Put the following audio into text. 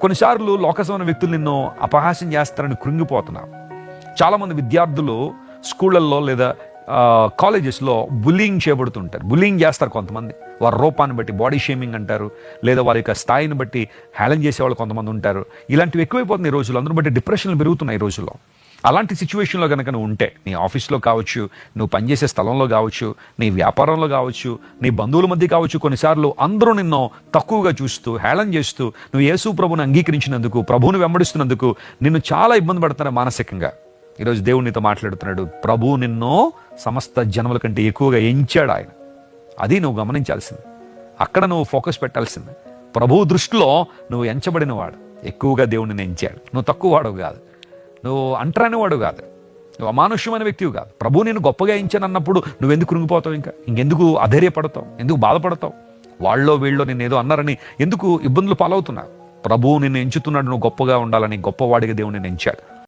కొన్నిసార్లు లోకసమైన వ్యక్తులు నిన్ను అపహాస్యం చేస్తారని కృంగిపోతున్నావు. చాలామంది విద్యార్థులు స్కూళ్ళల్లో లేదా కాలేజెస్లో బుల్లింగ్ చేయబడుతుంటారు. బుల్లింగ్ చేస్తారు కొంతమంది, వారి రూపాన్ని బట్టి బాడీ షేమింగ్ అంటారు, లేదా వారి యొక్క స్థాయిని బట్టి హేళన చేసేవాళ్ళు కొంతమంది ఉంటారు. ఇలాంటివి ఎక్కువైపోతున్నాయి ఈ రోజుల్లో. అందరూ బట్టి డిప్రెషన్లు పెరుగుతున్నాయి ఈ రోజుల్లో. అలాంటి సిచ్యువేషన్లో కనుక నువ్వు ఉంటే, నీ ఆఫీస్లో కావచ్చు, నువ్వు పనిచేసే స్థలంలో కావచ్చు, నీ వ్యాపారంలో కావచ్చు, నీ బంధువుల మధ్య కావచ్చు, కొన్నిసార్లు అందరూ నిన్ను తక్కువగా చూస్తూ హేళన చేస్తూ నువ్వు యేసు ప్రభువుని అంగీకరించినందుకు, ప్రభువుని వెంబడిస్తున్నందుకు నిన్ను చాలా ఇబ్బంది పడుతున్నారు మానసికంగా. ఈరోజు దేవుడు నీతో మాట్లాడుతున్నాడు. ప్రభువు నిన్ను సమస్త జనముల కంటే ఎక్కువగా ఎంచాడు ఆయన. అది నువ్వు గమనించాల్సింది. అక్కడ నువ్వు ఫోకస్ పెట్టాల్సింది. ప్రభువు దృష్టిలో నువ్వు ఎంచబడిన వాడు. ఎక్కువగా దేవుడిని ఎంచాడు. నువ్వు తక్కువ వాడు కాదు, నువ్వు అంటరాని వాడు కాదు, నువ్వు అమానుష్యమైన వ్యక్తివి కాదు. ప్రభువు నేను గొప్పగా ఎంచానన్నప్పుడు నువ్వెందుకు కృంగిపోతావు? ఇంకెందుకు అధైర్యపడతావు? ఎందుకు బాధపడతావు? వాళ్ళో వీళ్ళో నిన్ను ఏదో అన్నారని ఎందుకు ఇబ్బందులు పాలవుతున్నావు? ప్రభువు నిన్ను ఎంచుతున్నాడు. నువ్వు గొప్పగా ఉండాలని, గొప్పవాడిగా దేవుడు నిన్ను ఎంచాడు.